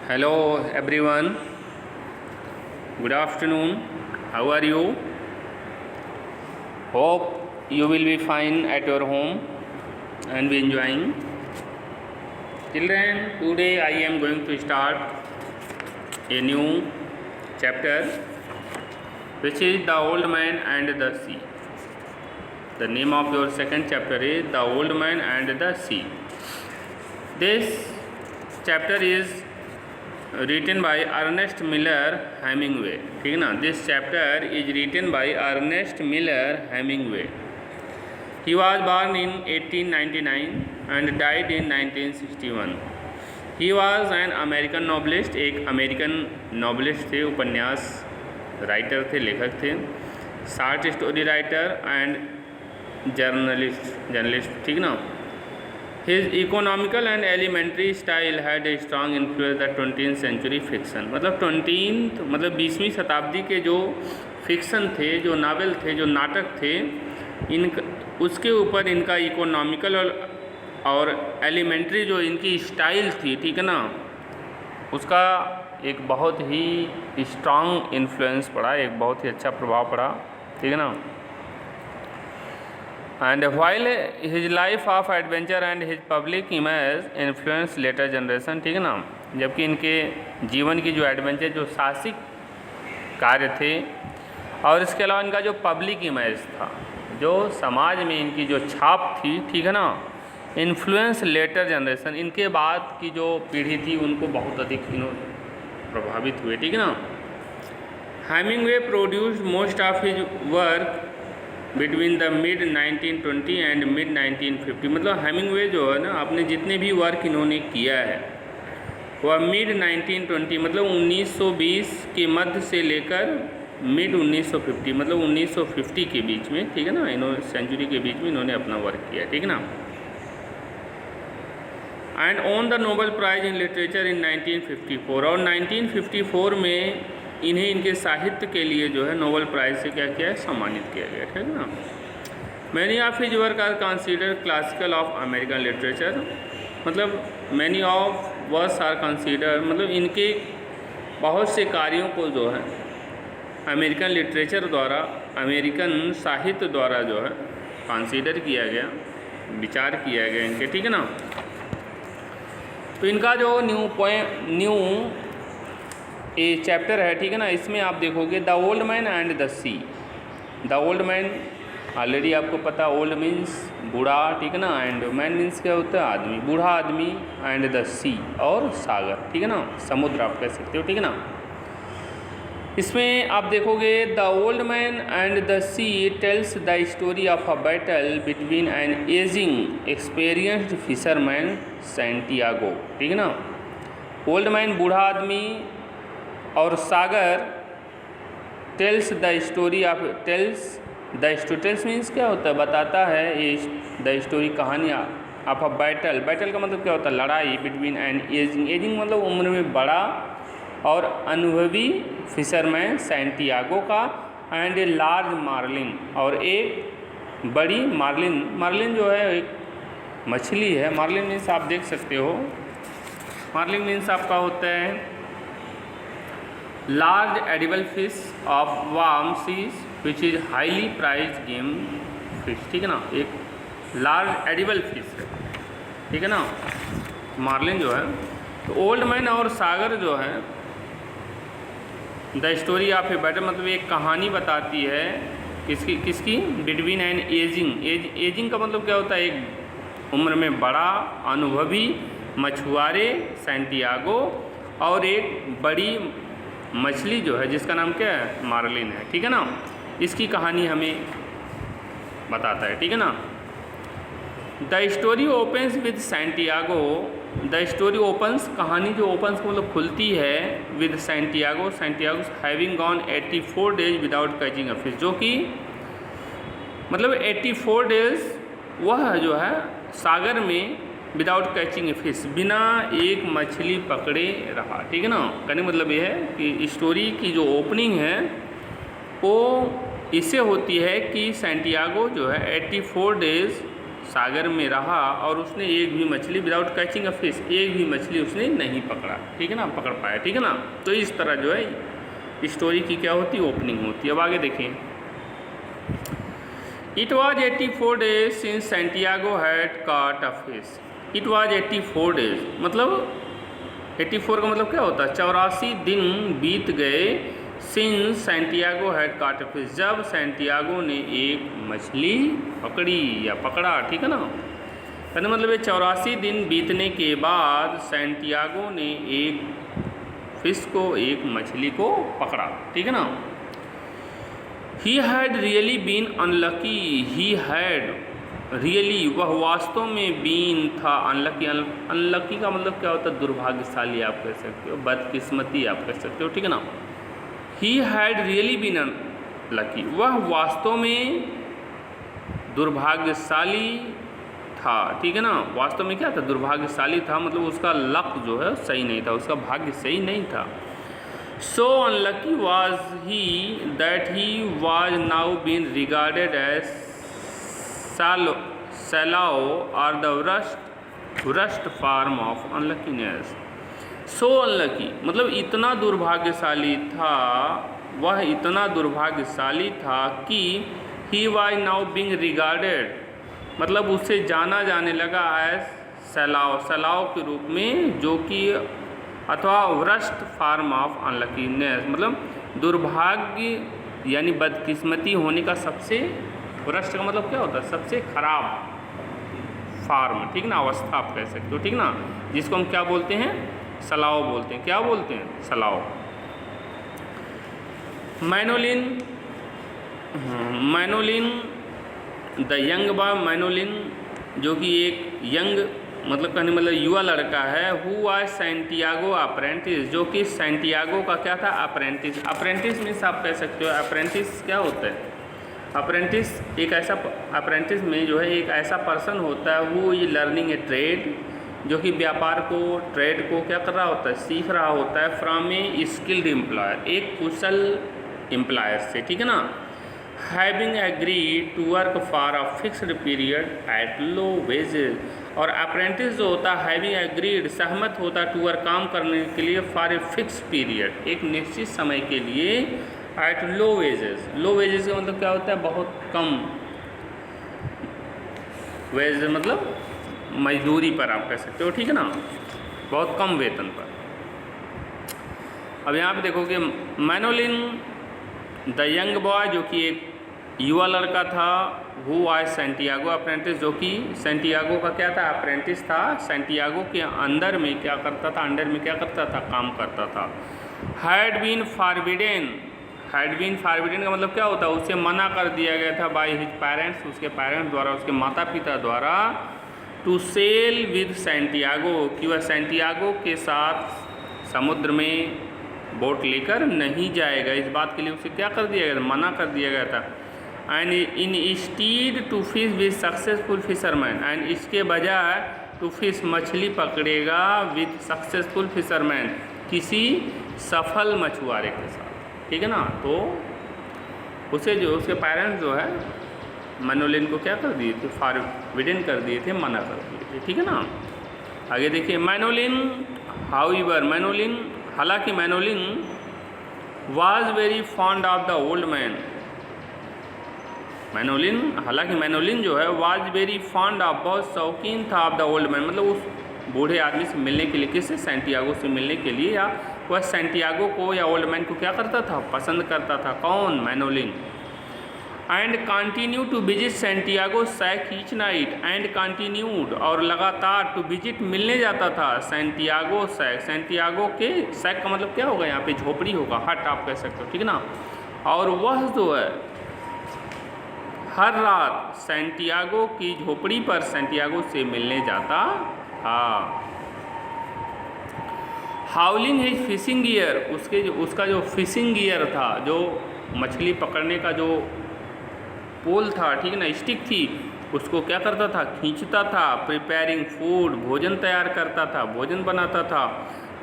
Hello everyone, good afternoon. How are you? Hope you will be fine at your home and be enjoying. Children, today I am going to start a new chapter which is The Old Man and the Sea. The name of your second chapter is The Old Man and the Sea. This chapter is written by Ernest Miller Hemingway. ठीक है ना, this chapter is written by Ernest Miller Hemingway. He was born in 1899 and died in 1961. He was an American novelist, एक American novelist थे, उपन्यास writer थे, लेखक थे, short story writer and journalist. ठीक ना. His economical and elementary style had a strong influence the 20th century fiction. मतलब 20वीं शताब्दी के जो फिक्शन थे, जो नावल थे, जो नाटक थे, उसके ऊपर इनका इकोनॉमिकल और एलिमेंट्री जो इनकी स्टाइल थी, ठीक है ना, उसका एक बहुत ही स्ट्रांग इन्फ्लुएंस पड़ा, एक बहुत ही अच्छा प्रभाव पड़ा. ठीक है ना. And while his life of adventure and his public image influenced later generation. ठीक है ना. जबकि इनके जीवन की जो एडवेंचर, जो साहसिक कार्य थे, और इसके अलावा इनका जो पब्लिक इमेज था, जो समाज में इनकी जो छाप थी, ठीक है ना, इन्फ्लुएंस लेटर जनरेशन, इनके बाद की जो पीढ़ी थी उनको बहुत अधिक प्रभावित हुए. ठीक है ना. Hemingway produced most of his work between the mid 1920 and mid 1950. मतलब हेमिंगवे जो है ना, आपने जितने भी वर्क इन्होंने किया है वह मिड 1920 मतलब 1920 के मध्य से लेकर मिड 1950 मतलब 1950 के बीच में, ठीक है ना, इन्होंने सेंचुरी के बीच में इन्होंने अपना वर्क किया. ठीक है ना. And won the Nobel prize in literature in 1954. और 1954 में इन्हें इनके साहित्य के लिए जो है नोबेल प्राइज़ से क्या किया है, सम्मानित किया गया. ठीक है ना. Many of his work are consider classical of American literature. मतलब many of works are consider, मतलब इनके बहुत से कार्यों को जो है अमेरिकन लिटरेचर द्वारा, अमेरिकन साहित्य द्वारा जो है कंसीडर किया गया, विचार किया गया इनके. ठीक है ना. तो इनका जो न्यू ये चैप्टर है, ठीक है ना, इसमें आप देखोगे the old man and the sea. The old man already आपको पता, ओल्ड मीन्स बूढ़ा, ठीक है ना, एंड मैन मीन्स क्या होता है, आदमी, बूढ़ा आदमी, एंड द सी और सागर, ठीक है ना, समुद्र आप कह सकते हो. ठीक है ना. इसमें आप देखोगे the old man and the sea tells the story of a battle between an aging experienced fisherman Santiago. ठीक है ना. ओल्ड मैन बूढ़ा आदमी और सागर tells the story of tells means क्या होता है, बताता है, ये द स्टोरी कहानी ऑफ अ बैटल. बैटल का मतलब क्या होता है, लड़ाई, बिटवीन एंड एजिंग मतलब उम्र में बड़ा और अनुभवी फिशरमैन सैंटियागो का, एंड ए लार्ज मार्लिन, और एक बड़ी मार्लिन जो है एक मछली है. मार्लिन मीन्स आप देख सकते हो, मार्लिन मीन्स आपका होता है large edible fish of warm seas which is highly prize game fish. ठीक है ना. एक लार्ज एडिबल फिश है. ठीक है ना, मार्लिन जो है. तो ओल्ड मैन और सागर जो है the story of a battle मतलब एक कहानी बताती है किसकी बिटवीन एन एजिंग का मतलब क्या होता है, एक उम्र में बड़ा अनुभवी मछुआरे सैंटियागो, और एक बड़ी मछली जो है जिसका नाम क्या है, मार्लिन है. ठीक है ना. इसकी कहानी हमें बताता है. ठीक है ना. The story opens with Santiago. The story opens, कहानी जो ओपन्स मतलब खुलती है, with Santiago having gone 84 days without catching a fish. जो कि मतलब 84 डेज वह जो है सागर में विदाउट कैचिंग ए फिश, बिना एक मछली पकड़े रहा. ठीक है ना. कहने मतलब ये है कि स्टोरी की जो ओपनिंग है वो इससे होती है कि सैंटियागो जो है 84 डेज सागर में रहा और उसने एक भी मछली विदाउट कैचिंग अ फिश, एक भी मछली उसने नहीं पकड़ा, ठीक है ना, पकड़ पाया, ठीक है ना। तो इस तरह जो है स्टोरी की क्या होती है, ओपनिंग होती है। अब आगे देखें। It was 84 days since Santiago had caught a fish. It was 84 days, मतलब 84 का मतलब क्या होता है, 84 दिन बीत गए, since Santiago had caught a fish, जब सेंटियागो ने एक मछली पकड़ी या पकड़ा, ठीक है ना। कहने मतलब ये 84 दिन बीतने के बाद सेंटियागो ने एक फिश को, एक मछली को पकड़ा, ठीक है ना। He had really been unlucky, he had really, वह वास्तव में बीन था, अनलकी, अनलकी का मतलब क्या होता है, दुर्भाग्यशाली आप कह सकते हो, बदकिस्मती आप कह सकते हो, ठीक है ना। He had really been unlucky, वह वास्तव में दुर्भाग्यशाली था, ठीक है ना। वास्तव में क्या था, दुर्भाग्यशाली था, मतलब उसका लक जो है सही नहीं था, उसका भाग्य सही नहीं था। So unlucky was he that he was now being regarded as shallow or the worst form of unluckiness. So unlucky मतलब इतना दुर्भाग्यशाली था, वह इतना दुर्भाग्यशाली था कि he was now being regarded, मतलब उसे जाना जाने लगा एज सैलाव के रूप में, जो कि अथवा वर्स्ट फॉर्म ऑफ अनलकीनेस, मतलब दुर्भाग्य यानी बदकिस्मती होने का सबसे, वर्स्ट का मतलब क्या होता है, सबसे खराब फॉर्म, ठीक ना, अवस्था आप कह सकते हो, ठीक ना, जिसको हम क्या बोलते हैं, सलाव बोलते हैं। क्या बोलते हैं, सलाव। मैनोलिन द यंग बॉय, मैनोलिन जो कि एक यंग मतलब कहने मतलब युवा लड़का है, हु वाज सेंटियागो अप्रेंटिस, जो कि सेंटियागो का क्या था, अप्रेंटिस। अप्रेंटिस मीन्स आप कह सकते हो, अप्रेंटिस क्या होता है, अप्रेंटिस एक ऐसा, अप्रेंटिस में जो है एक ऐसा पर्सन होता है, who is learning A trade, जो कि व्यापार को, ट्रेड को क्या कर रहा होता है, सीख रहा होता है, फ्रॉम ए स्किल्ड एम्प्लॉयर, एक कुशल एम्प्लॉयर से, ठीक है ना। Having agreed to work for a fixed period at low wages, और अप्रेंटिस जो होता है हैविंग एग्रीड, सहमत होता है, टू वर्क काम करने के लिए, फॉर ए फिक्स पीरियड, एक निश्चित समय के लिए, eight low wages. Low wages का मतलब क्या होता है, बहुत कम, वेज मतलब मजदूरी पर आप कह सकते हो, ठीक है ना, बहुत कम वेतन पर। अब यहाँ पे देखोगे मैनोलिन द यंग बॉय, जो कि एक युवा लड़का था, हु वाज सेंटियागो अप्रेंटिस, जो कि सेंटियागो का क्या था, अप्रेंटिस था, सेंटियागो के अंदर में क्या करता था, अंडर में क्या करता था, काम करता था। Had been forbidden, had been forbidden का मतलब क्या होता है, उसे मना कर दिया गया था बाय हिज पेरेंट्स, उसके पेरेंट्स द्वारा, उसके माता पिता द्वारा, टू सेल विद सेंटियागो, कि वह सेंटियागो के साथ समुद्र में बोट लेकर नहीं जाएगा, इस बात के लिए उसे क्या कर दिया गया था, मना कर दिया गया था। And instead to fish with successful fisherman, and इसके बजाय टू फिश मछली पकड़ेगा विद सक्सेसफुल फिशरमैन, किसी सफल मछुआरे के साथ, ठीक है ना। तो उसे जो उसके पेरेंट्स जो है मैनोलिन को क्या कर दिए थे, फॉरबिडन कर दिए थे, मना कर दिए थे, ठीक है ना। आगे देखिए, मैनोलिन हाउएवर, मैनोलिन हालांकि Manolin was very fond of the old man, Manolin हालांकि मैनोलिन जो है वाज वेरी फॉन्ड ऑफ, बहुत शौकीन था, ऑफ द ओल्ड मैन मतलब उस बूढ़े आदमी से मिलने के लिए, किससे, सेंटियागो से मिलने के लिए, या वह सेंटियागो को या ओल्ड मैन को क्या करता था, पसंद करता था, कौन, Manolin. And continue to visit Santiago shack each night, and continued और लगातार, टू विजिट मिलने जाता था, सेंटियागो सैक, सेंटियागो के, सैक का मतलब क्या होगा, यहाँ पे झोपड़ी होगा, हट आप कह सकते हो, ठीक है ना। और वह जो है हर रात सेंटियागो की झोपड़ी पर सेंटियागो से मिलने जाता था। हाउलिंग हिज फिशिंग गियर, उसका जो फिशिंग गियर था, जो मछली पकड़ने का जो पोल था, ठीक है ना, स्टिक थी, उसको क्या करता था, खींचता था। प्रिपेयरिंग फूड, भोजन तैयार करता था, भोजन बनाता था।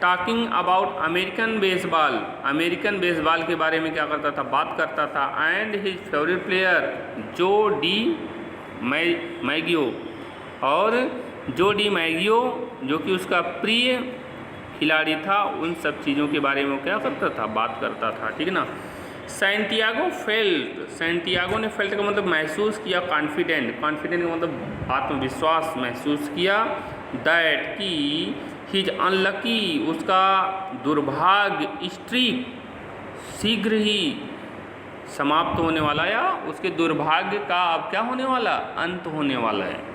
Talking about American baseball, American baseball के बारे में क्या करता था, बात करता था। एंड हिज फेवरेट प्लेयर जो डी मैगियो, और जो डी मैगियो जो कि उसका प्रिय खिलाड़ी था, उन सब चीज़ों के बारे में वो क्या करता था, बात करता था, ठीक है ना। सैंटियागो फेल्ट, सैंटियागो ने फेल्ट का मतलब महसूस किया, कॉन्फिडेंट, कॉन्फिडेंट का मतलब आत्मविश्वास महसूस किया, दैट कि हिज अनलकी, उसका दुर्भाग्य, स्ट्रीक शीघ्र ही समाप्त होने वाला, या उसके दुर्भाग्य का अब क्या होने वाला, अंत होने वाला है।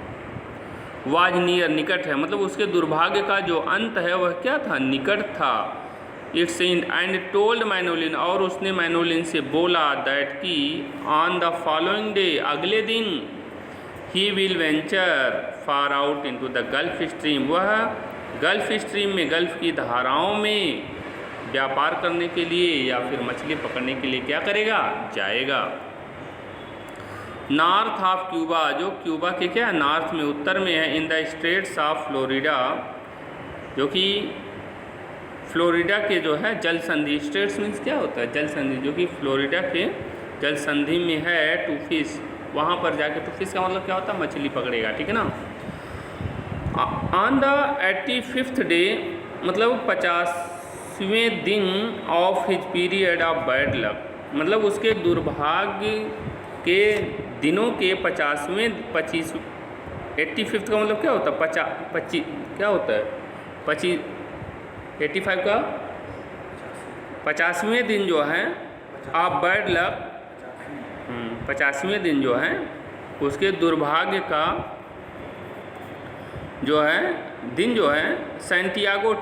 वाज नियर, निकट है, मतलब उसके दुर्भाग्य का जो अंत है वह क्या था, निकट था। इट्स एंड एंड टोल्ड मैनोलिन, और उसने मैनोलिन से बोला दैट कि ऑन द फॉलोइंग डे, अगले दिन, he will venture far out into the gulf stream, वह गल्फ स्ट्रीम में, गल्फ की धाराओं में व्यापार करने के लिए या फिर मछली पकड़ने के लिए क्या करेगा, जाएगा। नॉर्थ ऑफ क्यूबा, जो क्यूबा के क्या नॉर्थ में, उत्तर में है, in the straits of Florida, जो कि फ्लोरिडा के जो है जल संधि, स्ट्रेट्स मीन्स क्या होता है, जल संधि, जो कि फ्लोरिडा के जल संधि में है, टू फिश, वहाँ पर जाके, टू फिश का मतलब क्या होता है, मछली पकड़ेगा, ठीक है ना। ऑन द 85th डे, मतलब 50वें दिन of his period of bad luck, मतलब उसके दुर्भाग्य के दिनों के 85th का मतलब क्या होता है, 25 क्या होता है, 85 का 50वें दिन जो है ऑफ बैड लक, 50वें दिन जो है उसके दुर्भाग्य का जो है दिन जो है, सैंटियागो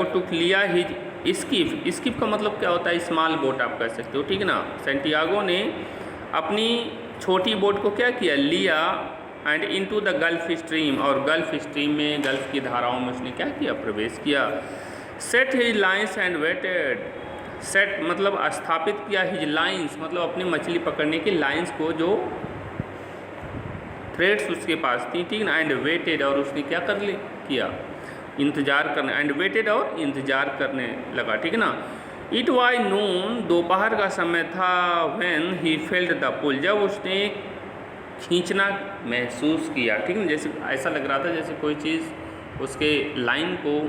टूक लिया हिज स्किप का मतलब क्या होता है, स्मॉल बोट आप कह सकते हो, ठीक है ना। सैंटियागो ने अपनी छोटी बोट को क्या किया, लिया, and into the gulf stream, और गल्फ स्ट्रीम में, गल्फ की धाराओं में उसने क्या किया, प्रवेश किया। Set his lines and waited, set मतलब स्थापित किया, हिज लाइन्स मतलब अपनी मछली पकड़ने की लाइन्स को, जो थ्रेड्स उसके पास थी, ठीक ना, एंड वेटेड, और उसने क्या किया, इंतज़ार करने, एंड वेटेड, और इंतज़ार करने लगा, ठीक है ना। इट वाज नून, दोपहर का समय था, व्हेन ही फेल्ट द पुल, जब उसने खींचना महसूस किया, ठीक है, जैसे ऐसा लग रहा था जैसे कोई चीज़ उसके लाइन को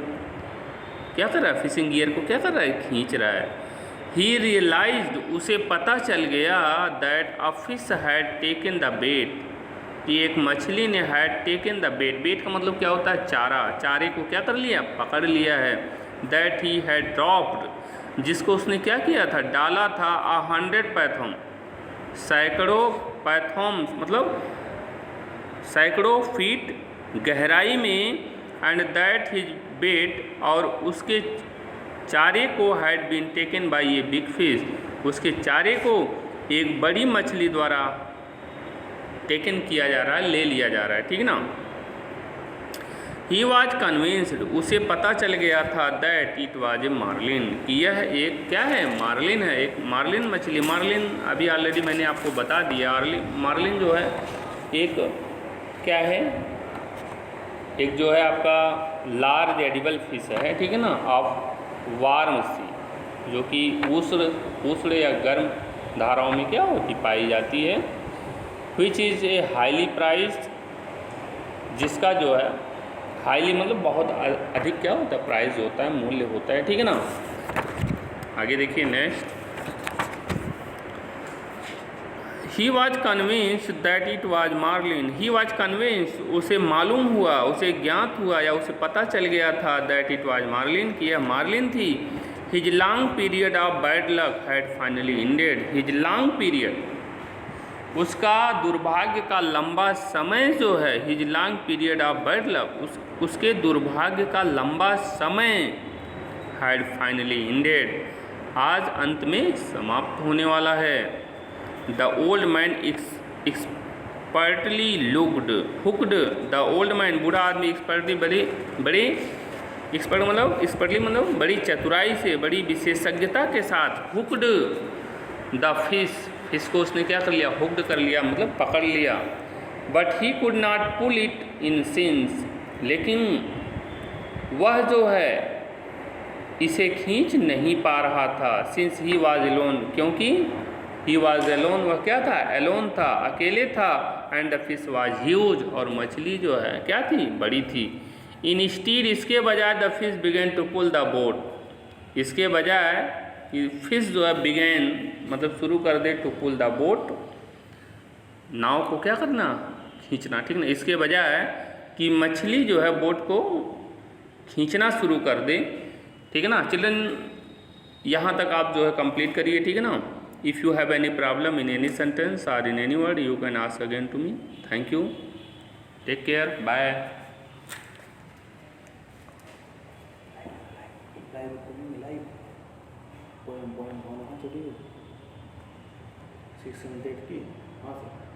क्या कर रहा है, फिशिंग गियर को क्या कर रहा है, खींच रहा है। ही रियलाइज्ड, उसे पता चल गया, that a fish had taken the bait, कि एक मछली ने had taken the bait, bait का मतलब क्या होता है, चारा, चारे को क्या कर लिया, पकड़ लिया है। दैट ही हैड ड्रॉप्ड, जिसको उसने क्या किया था, डाला था, 100 पैथोम, सैकड़ों पैथोम मतलब सैकड़ों फीट गहराई में, एंड दैट हिज बेट, और उसके चारे को had been taken by a big fish, उसके चारे को एक बड़ी मछली द्वारा टेकन किया जा रहा है, ले लिया जा रहा है, ठीक ना। ही वॉज कन्विंस्ड, उसे पता चल गया था, that it was a marlin, कि यह एक क्या है, मार्लिन है, एक मार्लिन मछली। मार्लिन अभी ऑलरेडी मैंने आपको बता दिया, मार्लिन जो है एक क्या है, एक जो है आपका लार्ज एडिबल फिश है, ठीक है ना, ऑफ वार्म सी, जो कि उष्ण या गर्म धाराओं में क्या होती, पाई जाती है। Which is a highly priced, जिसका जो है हाईली मतलब बहुत अधिक क्या होता है, प्राइस होता है, मूल्य होता है, ठीक है ना। आगे देखिए next, he was convinced that it was marlin, he was convinced, उसे मालूम हुआ, उसे ज्ञात हुआ या उसे पता चल गया था, दैट इट वाज मार्लिन, कि यह मार्लिन थी। His long period of bad luck had finally ended, his long period, उसका दुर्भाग्य का लंबा समय जो है, his long period of bad luck, उसके दुर्भाग्य का लंबा समय, हैड फाइनली एंडेड, आज अंत में समाप्त होने वाला है। The old man expertly hooked, the old man बूढ़ा आदमी, एक्सपर्टली बड़ी एक्सपर्टली मतलब बड़ी चतुराई से, बड़ी विशेषज्ञता के साथ, हुक्ड द फिश को उसने क्या कर लिया, हुक्ड कर लिया मतलब पकड़ लिया। But he could not pull it in since, लेकिन वह जो है इसे खींच नहीं पा रहा था, सिंस ही वाज एलोन, क्योंकि ही वाज एलोन, वह क्या था, एलोन था, अकेले था, and the fish was huge, और मछली जो है क्या थी, बड़ी थी। इंस्टीड, इसके बजाय the fish began to pull the boat, इसके बजाय कि फिश जो है बिगेन मतलब शुरू कर दे टू पुल द बोट, नाव को क्या करना, खींचना, ठीक ना। इसके बजाय कि मछली जो है बोट को खींचना शुरू कर दे, ठीक है ना। चिल्ड्रन यहाँ तक आप जो है कंप्लीट करिए, ठीक है ना। If you have any problem in any sentence और in any word you can ask again to me. Thank you, take care, bye. Poem poem कौन है छोटी 6 7 8 की, हाँ सर।